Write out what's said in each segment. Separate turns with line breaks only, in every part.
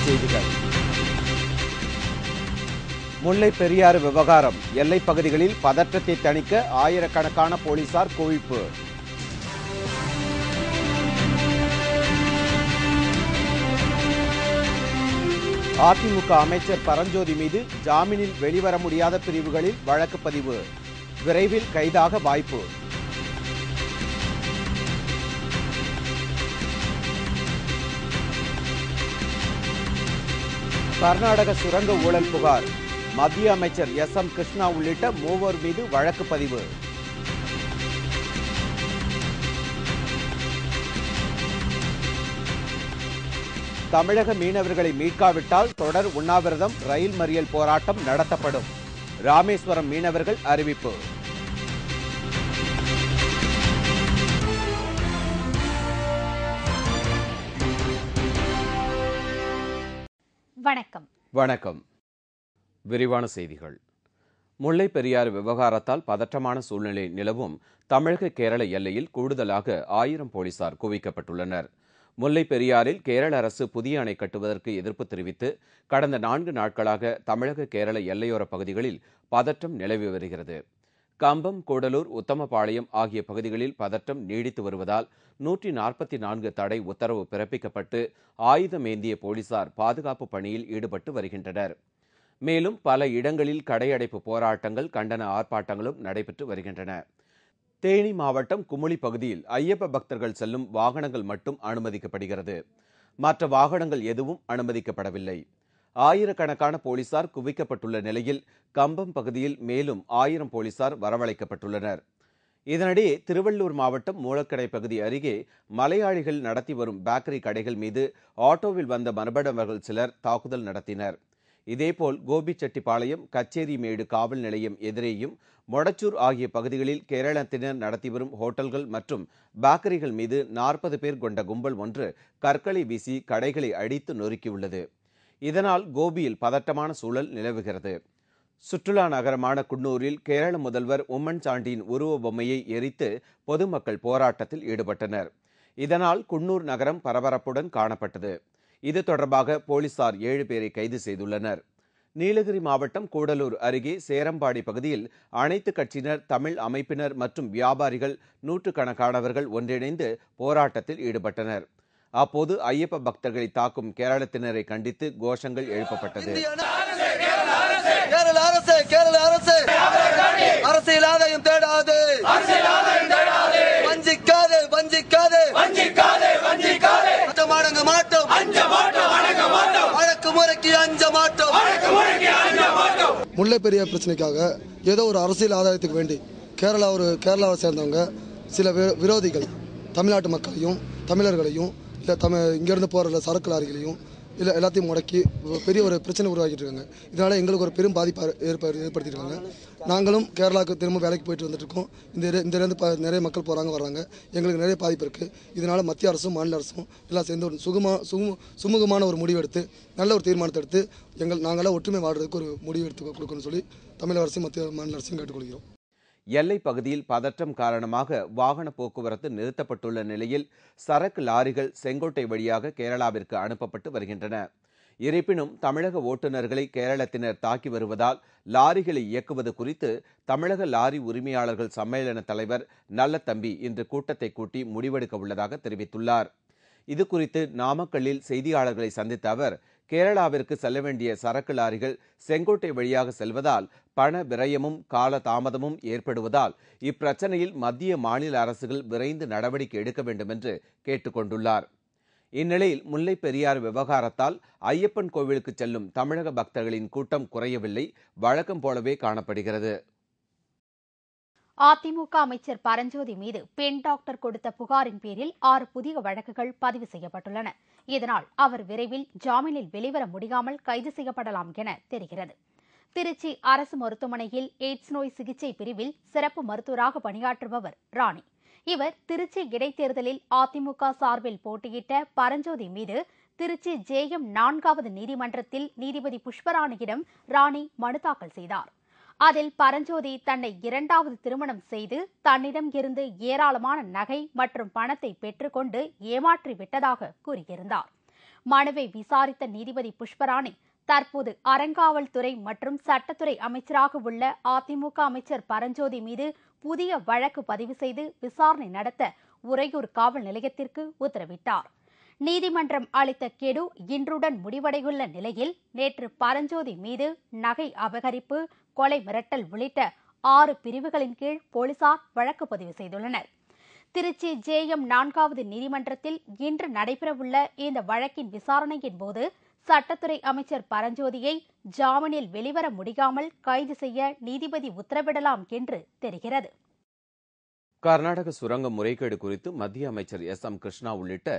செய்திகள். முல்லை பெரியாறு விவகாரம். எல்லைப் பகுதிகளில் பதற்றத்தை தணிக்க ஆயிரக்கணக்கான போலீசார் குவிப்பு. அதிமுக அமைச்சர் பரஞ்சோதி மீது ஜாமீனில் வெளிவர முடியாத பிரிவுகளில் வழக்கு பதிவு. விரைவில் கைதாக வாய்ப்பு. கர்நாடக சுரங்க ஊழல் புகார். மத்திய அமைச்சர் எஸ்.எம். கிருஷ்ணா உள்ளிட்ட 3 மீது வழக்கு பதிவு. தமிழக மீனவர்களை மீட்காவிட்டால் தொடர் உண்ணாவிரதம், ரயில் மறியல் போராட்டம் நடத்தப்படும். ராமேஸ்வரம் மீனவர்கள் அறிவிப்பு.
வணக்கம்.
வணக்கம். விரிவான செய்திகள். முல்லை பெரியாறு விவகாரத்தால் பதற்றமான சூழ்நிலை நிலவும் தமிழக கேரள எல்லையில் கூடுதலாக 1000 போலீசார் குவிக்கப்பட்டுள்ளனர். முல்லை பெரியாறில் கேரள அரசு புதிய அணை கட்டுவதற்கு எதிர்ப்பு தெரிவித்து கடந்த 4 நாட்களாக தமிழக கேரள எல்லையோர பகுதிகளில் பதற்றம் நிலவி வருகிறது. கம்பம், கூடலூர், உத்தமபாளையம் ஆகிய பகுதிகளில் பதற்றம் நீடித்து வருவதால் 144 தடை உத்தரவு பிறப்பிக்கப்பட்டு ஆயுதமேந்திய போலீசார் பாதுகாப்பு பணியில் ஈடுபட்டு வருகின்றனர். மேலும் பல இடங்களில் கடையடைப்பு போராட்டங்கள், கண்டன ஆர்ப்பாட்டங்களும் நடைபெற்று வருகின்றன. தேனி மாவட்டம் குமுளி பகுதியில் ஐயப்ப பக்தர்கள் செல்லும் வாகனங்கள் மட்டும் அனுமதிக்கப்படுகிறது. மற்ற வாகனங்கள் எதுவும் அனுமதிக்கப்படவில்லை. ஆயிரக்கணக்கான போலீசார் குவிக்கப்பட்டுள்ள நிலையில் கம்பம் பகுதியில் மேலும் 1000 போலீசார் வரவழைக்கப்பட்டுள்ளனர். இதனிடையே திருவள்ளூர் மாவட்டம் மூலக்கடை பகுதி அருகே மலையாளிகள் நடத்தி வரும் பேக்கரி கடைகள் மீது ஆட்டோவில் வந்த மர்மநபர்கள் சிலர் தாக்குதல் நடத்தினர். இதேபோல் கோபிச்செட்டிப்பாளையம், கச்சேரிமேடு காவல் நிலையம் எதிரேயும் மொடச்சூர் ஆகிய பகுதிகளில் கேரளத்தினர் நடத்தி வரும் ஹோட்டல்கள் மற்றும் பேக்கரிகள் மீது 40 பேர் கொண்ட கும்பல் ஒன்று கற்களை வீசி கடைகளை அடித்து நொறுக்கியுள்ளது. இதனால் கோபியில் பதட்டமான சூழல் நிலவுகிறது. சுற்றுலா நகரமான குன்னூரில் கேரள முதல்வர் உம்மன் சாண்டியின் உருவ பொம்மையை எரித்து பொதுமக்கள் போராட்டத்தில் ஈடுபட்டனர். இதனால் குன்னூர் நகரம் பரபரப்புடன் காணப்பட்டது. இது தொடர்பாக போலீசார் 7 பேரை கைது செய்துள்ளனர். நீலகிரி மாவட்டம் கூடலூர் அருகே சேரம்பாடி பகுதியில் அனைத்து கட்சியினர், தமிழ் அமைப்பினர் மற்றும் வியாபாரிகள் நூற்றுக்கணக்கானவர்கள் ஒன்றிணைந்து போராட்டத்தில் ஈடுபட்டனர். அப்போது ஐயப்ப பக்தர்களை தாக்கும் கேரளத்தினரை கண்டித்து கோஷங்கள் எழுப்பப்பட்டது.
முல்லை பெரியாறு பிரச்சனைக்காக ஏதோ ஒரு அரசியல் ஆதாயத்துக்கு வேண்டி கேரளாவை சேர்ந்தவங்க சில விரோதிகள் தமிழ்நாட்டு மக்களையும் தமிழர்களையும் இல்லை இங்கேருந்து போகிற சரக்கு லாரிகளையும் இல்லை எல்லாத்தையும் முடக்கி பெரிய ஒரு பிரச்சனை உருவாக்கிட்டு இருக்காங்க. இதனால் எங்களுக்கு ஒரு பெரும் பாதிப்பு ஏற்படுத்தியிருக்காங்க. நாங்களும் கேரளாவுக்கு திரும்ப வேலைக்கு போயிட்டு வந்துட்டுருக்கோம். இருந்து நிறைய மக்கள் போகிறாங்க வர்றாங்க. எங்களுக்கு நிறைய பாதிப்பு இருக்குது. இதனால் மத்திய அரசும் மாநில அரசும் எல்லாம் சேர்ந்து ஒரு சுமூகமான ஒரு முடிவெடுத்து நல்ல ஒரு தீர்மானத்தை எடுத்து நாங்களாம் ஒற்றுமை வாழ்றதுக்கு ஒரு முடிவு எடுத்து கொடுக்கணும்னு சொல்லி தமிழக அரசும் மத்திய மாநில அரசும் கேட்டுக்கொள்கிறோம்.
எல்லை பகுதியில் பதற்றம் காரணமாக வாகன போக்குவரத்து நிறுத்தப்பட்டுள்ள நிலையில் சரக்கு லாரிகள் செங்கோட்டை வழியாக கேரளாவிற்கு அனுப்பப்பட்டு வருகின்றன. இருப்பினும் தமிழக ஓட்டுநர்களை கேரளத்தினர் தாக்கி வருவதால் லாரிகளை இயக்குவது குறித்து தமிழக லாரி உரிமையாளர்கள் சம்மேளன தலைவர் நல்லதம்பி இன்று கூட்டத்தை கூட்டி முடிவெடுக்க உள்ளதாக தெரிவித்துள்ளார். இதுகுறித்து நாமக்கல்லில் செய்தியாளர்களை சந்தித்த அவர், கேரளாவிற்கு செல்ல வேண்டிய சரக்கு லாரிகள் செங்கோட்டை வழியாக செல்வதால் பண விரயமும் கால தாமதமும் ஏற்படுவதால் இப்பிரச்சனையில் மத்திய மாநில அரசுகள் விரைந்து நடவடிக்கை எடுக்க வேண்டும் என்று கேட்டுக்கொண்டுள்ளார். இந்நிலையில் முல்லை பெரியாறு விவகாரத்தால் ஐயப்பன் கோவிலுக்கு செல்லும் தமிழக பக்தர்களின் கூட்டம் குறையவில்லை, வழக்கம் போலவே காணப்படுகிறது.
அதிமுக அமைச்சர் பரஞ்சோதி மீது பெண் டாக்டர் கொடுத்த புகாரின் பேரில் 6 புதிய வழக்குகள் பதிவு செய்யப்பட்டுள்ளன. இதனால் அவர் விரைவில் ஜாமீனில் வெளிவர முடியாமல் கைது செய்யப்படலாம் என தெரிகிறது. திருச்சி அரசு மருத்துவமனையில் எய்ட்ஸ் நோய் சிகிச்சை பிரிவில் சிறப்பு மருத்துவராக பணியாற்றுபவர் ராணி. இவர் திருச்சி இடைத்தேர்தலில் அதிமுக சார்பில் போட்டியிட்ட பரஞ்சோதி மீது திருச்சி ஜேஎம் 4வது நீதிமன்றத்தில் நீதிபதி புஷ்பராணியிடம் ராணி மனு தாக்கல் செய்தார். அதில் பரஞ்சோதி தன்னை 2வது திருமணம் செய்து தன்னிடம் இருந்து ஏராளமான நகை மற்றும் பணத்தை பெற்றுக்கொண்டு ஏமாற்றி விட்டதாக கூறியிருந்தார். மனுவை விசாரித்த நீதிபதி புஷ்பராணி தற்போது அறங்காவல்துறை மற்றும் சட்டத்துறை அமைச்சராக உள்ள அதிமுக அமைச்சர் பரஞ்சோதி மீது புதிய வழக்கு பதிவு செய்து விசாரணை நடத்த உறையூர் காவல் நிலையத்திற்கு உத்தரவிட்டார். நீதிமன்றம் அளித்த கெடு இன்றுடன் முடிவடையுள்ள நிலையில் நேற்று பரஞ்சோதி மீது நகை அபகரிப்பு, கொலை மிரட்டல் உள்ளிட்ட 6 பிரிவுகளின் கீழ் போலீசார் வழக்கு பதிவு செய்துள்ளனர். திருச்சி JM 4வது நீதிமன்றத்தில் இன்று நடைபெறவுள்ள இந்த வழக்கின் விசாரணையின் போது சட்டத்துறை அமைச்சர் பரஞ்சோதியை ஜாமீனில் வெளிவர முடியாமல் கைது செய்ய நீதிபதி உத்தரவிடலாம் என்று தெரிகிறது.
கர்நாடக சுரங்க முறைகேடு குறித்து மத்திய அமைச்சர் SM கிருஷ்ணா உள்ளிட்ட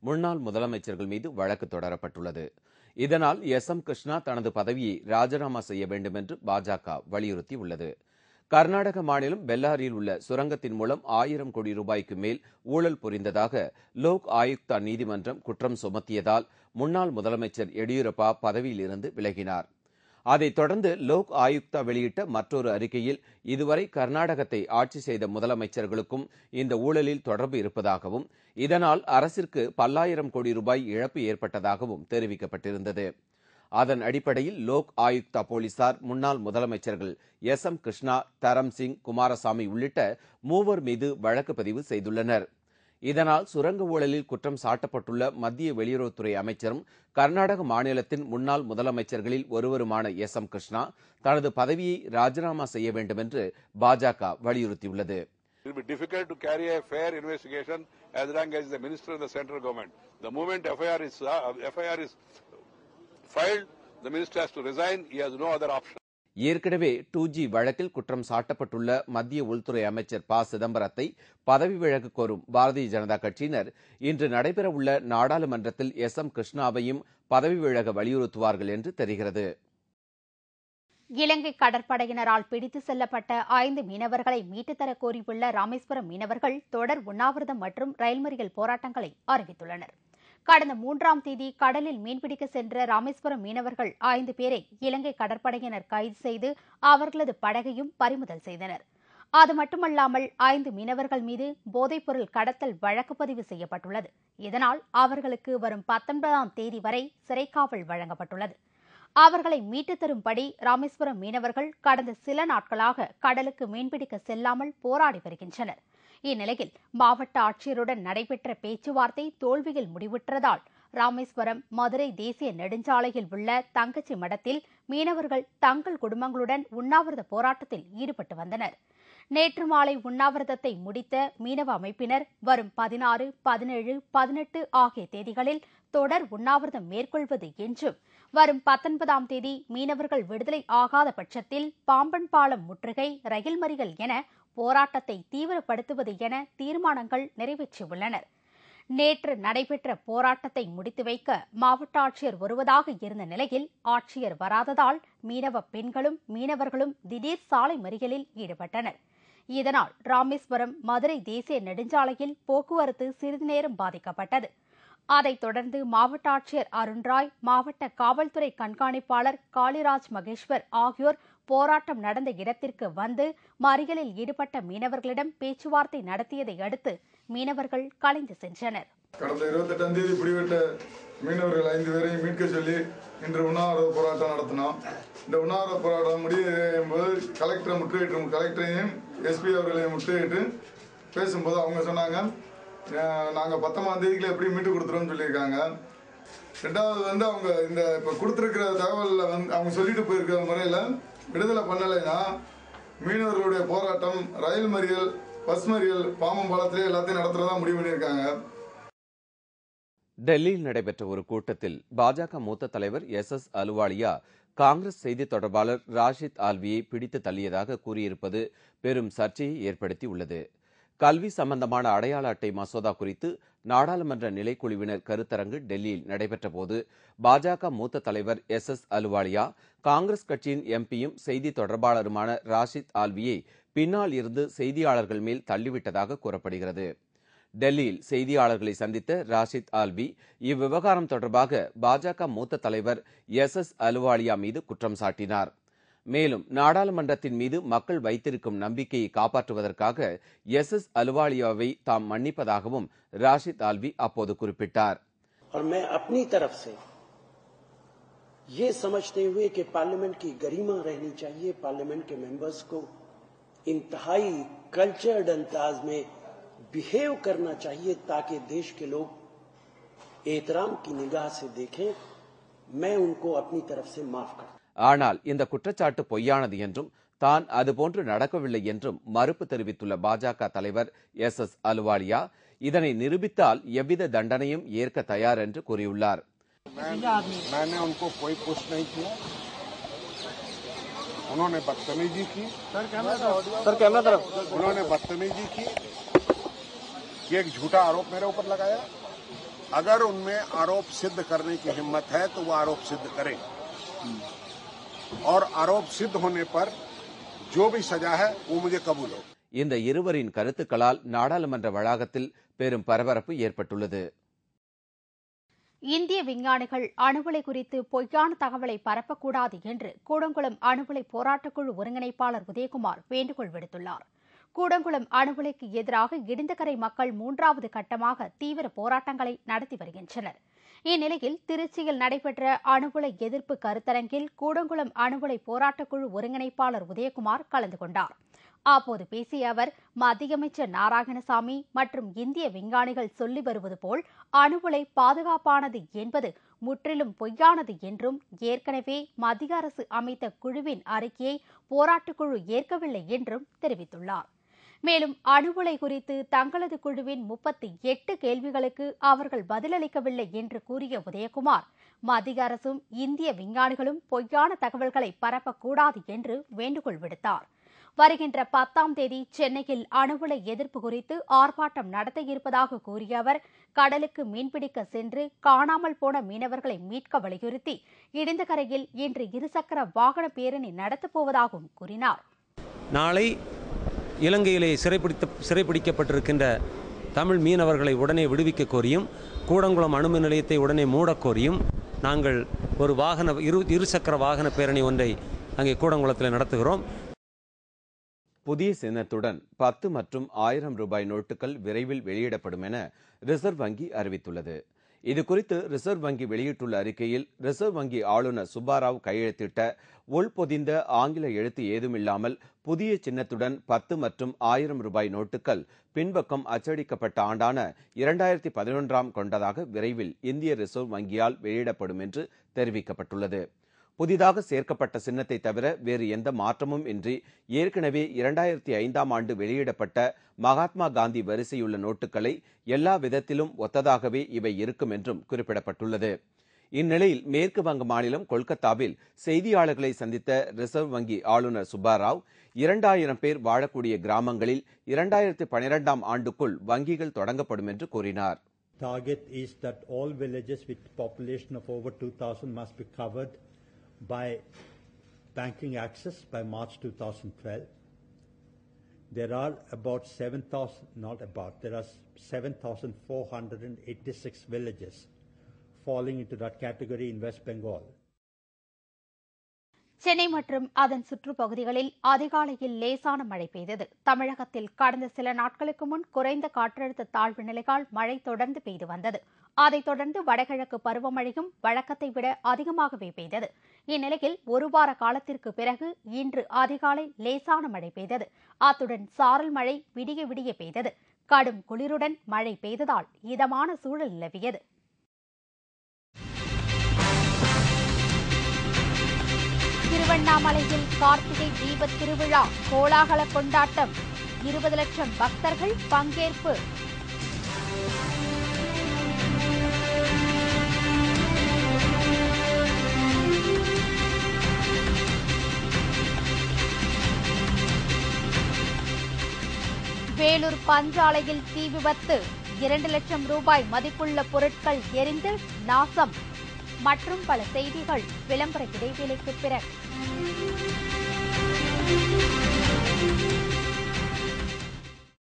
முன்னாள் முதலமைச்சர்கள் மீது வழக்கு தொடரப்பட்டுள்ளது. இதனால் SM கிருஷ்ணா தனது பதவியை ராஜினாமா செய்ய வேண்டும் என்று பாஜக வலியுறுத்தியுள்ளது. கர்நாடக மாநிலம் பெல்லாரியில் உள்ள சுரங்கத்தின் மூலம் 1000 கோடி ரூபாய்க்கு மேல் ஊழல் புரிந்ததாக லோக் ஆயுக்தா நீதிமன்றம் குற்றம் சுமத்தியதால் முன்னாள் முதலமைச்சர் எடியூரப்பா பதவியிலிருந்து விலகினார். அதைத் தொடர்ந்து லோக் ஆயுக்தா வெளியிட்ட மற்றொரு அறிக்கையில் இதுவரை கர்நாடகத்தை ஆட்சி செய்த முதலமைச்சர்களுக்கும் இந்த ஊழலில் தொடர்பு இருப்பதாகவும் இதனால் அரசிற்கு பல்லாயிரம் கோடி ரூபாய் இழப்பு ஏற்பட்டதாகவும் தெரிவிக்கப்பட்டிருந்தது. அதன் அடிப்படையில் லோக் ஆயுக்தா போலீசார் முன்னாள் முதலமைச்சர்கள் SM கிருஷ்ணா, தரம்சிங், குமாரசாமி உள்ளிட்ட 3 மீது வழக்கு பதிவு செய்துள்ளனர். இதனால் சுரங்க ஊழலில் குற்றம் சாட்டப்பட்டுள்ள மத்திய வெளியுறவுத்துறை அமைச்சரும் கர்நாடக மாநிலத்தின் முன்னாள் முதலமைச்சர்களில் ஒருவருமான SM கிருஷ்ணா தனது பதவியை ராஜினாமா செய்ய வேண்டும் என்று பாஜக வலியுறுத்தியுள்ளது.
It will be difficult to carry a fair investigation as long as the minister in the central government. The moment FIR is filed, the minister has to resign. He has no other option.
ஏற்கனவே 2G வழக்கில் குற்றம் சாட்டப்பட்டுள்ள மத்திய உள்துறை அமைச்சர் ப. சிதம்பரத்தை பதவி விலக கோரும் பாரதிய ஜனதா கட்சியினர் இன்று நடைபெறவுள்ள நாடாளுமன்றத்தில் SM கிருஷ்ணாவையும் பதவி விலக வலியுறுத்துவார்கள் என்று தெரிகிறது.
இலங்கை கடற்படையினரால் பிடித்து செல்லப்பட்ட 5 மீனவர்களை மீட்டுத் தர கோரியுள்ள ராமேஸ்வரம் மீனவர்கள் தொடர் உண்ணாவிரதம் மற்றும் ரயில் மறியல் போராட்டங்களை அறிவித்துள்ளனர். கடந்த 3ஆம் தேதி கடலில் மீன்பிடிக்க சென்ற ராமேஸ்வரம் மீனவர்கள் 5 பேரை இலங்கை கடற்படையினர் கைது செய்து அவர்களது படகையும் பறிமுதல் செய்தனர். அது மட்டுமல்லாமல் 5 மீனவர்கள் மீது போதைப்பொருள் கடத்தல் வழக்கு பதிவு செய்யப்பட்டுள்ளது. இதனால் அவர்களுக்கு வரும் 19ஆம் தேதி வரை சிறைக்காவல் வழங்கப்பட்டுள்ளது. அவர்களை மீட்டுத் தரும்படி ராமேஸ்வரம் மீனவர்கள் கடந்த சில நாட்களாக கடலுக்கு மீன்பிடிக்க செல்லாமல் போராடி வருகின்றனர். இந்நிலையில் மாவட்ட ஆட்சியருடன் நடைபெற்ற பேச்சுவார்த்தை தோல்வியில் முடிவுற்றதால் ராமேஸ்வரம் மதுரை தேசிய நெடுஞ்சாலையில் உள்ள தங்கச்சி மடத்தில் மீனவர்கள் தங்கள் குடும்பங்களுடன் உண்ணாவிரத போராட்டத்தில் ஈடுபட்டு வந்தனர். நேற்று மாலை உண்ணாவிரதத்தை முடித்த மீனவ அமைப்பினர் வரும் 16, 17, 18 ஆகிய தேதிகளில் தொடர் உண்ணாவிரதம் மேற்கொள்வது என்றும் வரும் 19ஆம் தேதி மீனவர்கள் விடுதலை ஆகாத பட்சத்தில் பாம்பன் பாலம் முற்றுகை, ரயில் மறியல் என போராட்டத்தை தீவிரப்படுத்துவது என தீர்மானங்கள் நிறைவேற்றியுள்ளனர். நேற்று நடைபெற்ற போராட்டத்தை முடித்து வைக்க மாவட்ட ஆட்சியர் வருவதாக இருந்த நிலையில் ஆட்சியர் வராததால் மீனவ பெண்களும் மீனவர்களும் திடீர் சாலை மறியலில் ஈடுபட்டனர். இதனால் ராமேஸ்வரம் மதுரை தேசிய நெடுஞ்சாலையில் போக்குவரத்து சிறிது நேரம் பாதிக்கப்பட்டது. அதைத் தொடர்ந்து மாவட்ட ஆட்சியர் அருண்ராய், மாவட்ட காவல்துறை கண்காணிப்பாளர் காளிராஜ் மகேஸ்வர் ஆகியோர் போராட்டம் நடந்த இடத்திற்கு வந்து மறியலில் ஈடுபட்ட மீனவர்களிடம் பேச்சுவார்த்தை நடத்தியதை அடுத்து மீனவர்கள் கலைந்து சென்றனர்.
கடந்த 28ஆம் தேதி பிடிபட்ட மீனவர்கள் 5 பேரையும் மீட்க சொல்லி இன்று உண்ணாவிரத போராட்டம் நடத்தினோம். இந்த உண்ணாவிரத போராட்டம் முடியும்போது கலெக்டரையும் SP அவர்களையும் முற்றுகையிட்டு பேசும்போது அவங்க சொன்னாங்க, நாங்கள் 19ஆம் தேதிக்குள்ள எப்படி மீட்டு கொடுத்துருவோம்னு சொல்லியிருக்காங்க. ரெண்டாவது அவங்க இந்த இப்போ கொடுத்துருக்கிற தகவலில் அவங்க சொல்லிட்டு போயிருக்கிற முறையில் விடுதலை பண்ணலைன்னா மீனவர்களுடைய போராட்டம், ரயில் மறியல், பஸ் மறியல், பாம்பன் பாலத்திலே எல்லாத்தையும் நடத்துறதா முடிவு பண்ணியிருக்காங்க.
டெல்லியில் நடைபெற்ற ஒரு கூட்டத்தில் பாஜக மூத்த தலைவர் SS அலுவாலியா காங்கிரஸ் செய்தி தொடர்பாளர் ராஷித் ஆல்வியை பிடித்து தள்ளியதாக கூறியிருப்பது பெரும் சர்ச்சையை ஏற்படுத்தியுள்ளது. கல்வி சம்பந்தமான அடையாள அட்டை மசோதா குறித்து நாடாளுமன்ற நிலைக்குழுவினர் கருத்தரங்கு டெல்லியில் நடைபெற்றபோது பாஜக மூத்த தலைவர் SS அலுவாலியா காங்கிரஸ் கட்சியின் MPயும் செய்தி தொடர்பாளருமான ராஷித் ஆல்வியை பின்னால் இருந்து செய்தியாளர்கள் மேல் தள்ளிவிட்டதாக கூறப்படுகிறது. டெல்லியில் செய்தியாளர்களை சந்தித்த ராஷித் ஆல்வி இவ்விவகாரம் தொடர்பாக பாஜக மூத்த தலைவர் SS அலுவாலியா மீது குற்றம் சாட்டினார். மேலும் நாடாளுமன்றத்தின் மீது மக்கள் வைத்திருக்கும் நம்பிக்கையை காப்பாற்றுவதற்காக SS அலுவாலியாவை தாம் மன்னிப்பதாகவும் ராஷித் ஆல்வி அப்போது குறிப்பிட்டார்.
और मैं अपनी तरफ से ये समझते हुए कि पार्लियामेंट की गरिमा रहनी चाहिए, पार्लियामेंट के मेंबर्स को इंतहाई कल्चर्ड अंदाज में बिहेव करना चाहिए ताकि देश के लोग एहतराम की निगाह से देखें, मैं उनको अपनी तरफ से माफ कर.
ஆனால் இந்த குற்றச்சாட்டு பொய்யானது என்றும் தான் அதுபோன்று நடக்கவில்லை என்றும் மறுப்பு தெரிவித்துள்ள பாஜக தலைவர் எஸ் அலுவாலியா இதனை நிரூபித்தால் எவ்வித தண்டனையும் ஏற்க தயார் என்று கூறியுள்ளார்.
मैंने उनको कोई पुश नहीं किया, उन्होंने बदतमीजी की. उन्होंने बदतमीजी की कि एक झूठा आरोप मेरे ऊपर लगाया. अगर उनमें आरोप सिद्ध करने की हिम्मत है तो वो आरोप सिद्ध करें और आरोप सिद्ध होने पर जो भी सजा है वो मुझे कबूल हो.
இந்த இருவரின் கருத்துக்களால் நாடாளுமன்ற வளாகத்தில் பெரும் பரபரப்பு ஏற்பட்டுள்ளது.
இந்திய விஞ்ஞானிகள் அணுஉலை குறித்து பொய்யான தகவலை பரப்பக்கூடாது என்று கூடங்குளம் அணுஉலை போராட்டக்குழு ஒருங்கிணைப்பாளர் உதயகுமார் வேண்டுகோள் விடுத்துள்ளார். கூடங்குளம் அணுஉலைக்கு எதிராக இடிந்தகரை மக்கள் 3வது கட்டமாக தீவிர போராட்டங்களை நடத்தி வருகின்றனர். இந்நிலையில் திருச்சியில் நடைபெற்ற அணுஉலை எதிர்ப்பு கருத்தரங்கில் கூடங்குளம் அணுஉலை போராட்டக்குழு ஒருங்கிணைப்பாளர் உதயகுமார் கலந்து கொண்டார். அப்போது பேசிய அவர், மத்திய அமைச்சர் நாராயணசாமி மற்றும் இந்திய விஞ்ஞானிகள் சொல்லி வருவது போல் அணுஉலை பாதுகாப்பானது என்பது முற்றிலும் பொய்யானது என்றும், ஏற்கனவே மத்திய அரசு அமைத்த குழுவின் அறிக்கையை போராட்டக்குழு ஏற்கவில்லை என்றும் தெரிவித்துள்ளார். மேலும் அணுஉலை குறித்து தங்களது குழுவின் 38 கேள்விகளுக்கு அவர்கள் பதிலளிக்கவில்லை என்று கூறிய உதயகுமார், மத்திய அரசும் இந்திய விஞ்ஞானிகளும் பொய்யான தகவல்களை பரப்பக்கூடாது என்று வேண்டுகோள் விடுத்தார். வருகின்ற 10ஆம் தேதி சென்னையில் அணுஉலை எதிர்ப்பு குறித்து ஆர்ப்பாட்டம் நடத்த இருப்பதாக கூறிய அவர், கடலுக்கு மீன்பிடிக்க சென்று காணாமல் போன மீனவர்களை மீட்க வலியுறுத்தி இடிந்தகரையில் இன்று இருசக்கர வாகன பேரணி நடத்தப்போவதாகவும் கூறினார்.
நாளை இலங்கையிலே சிறைப்பிடிக்கப்பட்டிருக்கின்ற தமிழ் மீனவர்களை உடனே விடுவிக்க கோரியும், கூடங்குளம் அணுமின் நிலையத்தை உடனே மூடக்கோரியும் நாங்கள் ஒரு இருசக்கர வாகன பேரணி ஒன்றை அங்கே கூடங்குளத்தில் நடத்துகிறோம்.
புதிய சின்னத்துடன் 10 மற்றும் 1000 ரூபாய் நோட்டுகள் விரைவில் வெளியிடப்படும் என ரிசர்வ் வங்கி அறிவித்துள்ளது. இதுகுறித்து ரிசர்வ் வங்கி வெளியிட்டுள்ள அறிக்கையில், ரிசர்வ் வங்கி ஆளுநர் சுப்பாராவ் கையெழுத்திட்ட உள்பொதிந்த ஆங்கில எழுத்து ஏதுமில்லாமல் புதிய சின்னத்துடன் 10 மற்றும் 1000 ரூபாய் நோட்டுகள் பின்பக்கம் அச்சடிக்கப்பட்ட ஆண்டான 2011 கொண்டதாக விரைவில் இந்திய ரிசர்வ் வங்கியால் வெளியிடப்படும் என்று தெரிவிக்கப்பட்டுள்ளது. புதிதாக சேர்க்கப்பட்ட சின்னத்தை தவிர வேறு எந்த மாற்றமும் இன்றி ஏற்கனவே 2005ஆம் ஆண்டு வெளியிடப்பட்ட மகாத்மா காந்தி வரிசையுள்ள நோட்டுகளை எல்லா விதத்திலும் ஒத்ததாகவே இவை இருக்கும் என்றும் குறிப்பிடப்பட்டுள்ளது. இந்நிலையில் மேற்கு வங்க மாநிலம் கொல்கத்தாவில் செய்தியாளர்களை சந்தித்த ரிசர்வ் வங்கி ஆளுநர் சுப்பாராவ், 2000 பேர் வாழக்கூடிய கிராமங்களில் 2012ஆம் ஆண்டுக்குள் வங்கிகள் தொடங்கப்படும் என்று கூறினார்.
Target is that all villages with population of over 2000 must be covered by banking access by March 2012. There are about 7,486 villages falling into that category in West Bengal.
Chennai மற்றும் அதன் சுற்றுப்பகுதிகளில் அதிகாலையில் லேசான மழை பெய்தது. தமிழகத்தில் கடந்த சில நாட்களுக்கு முன் குறைந்த காற்றழுத்த தாழ்வு நிலையால் மழை தொடர்ந்து பெய்து வந்தது. அதைத் தொடர்ந்து வடகிழக்கு பருவமழையும் வழக்கத்தை விட அதிகமாகவே பெய்தது. இந்நிலையில் ஒரு வார காலத்திற்கு பிறகு இன்று அதிகாலை லேசான மழை பெய்தது. அத்துடன் சாரல் மழை விடிய விடிய பெய்தது. கடும் குளிருடன் மழை பெய்ததால் இதமான சூழல் நிலவியது. திருவண்ணாமலையில் கார்த்திகை தீபத் திருவிழா கோலாகல கொண்டாட்டம். 20 லட்சம் பக்தர்கள் பங்கேற்பு. வேலூர் பஞ்சாலையில் தீ விபத்து. 2 லட்சம் ரூபாய் மதிப்புள்ள பொருட்கள் எரிந்து நாசம். மற்றும் பல செய்திகள் விளம்பர இடைவேளைக்கு பிறகு.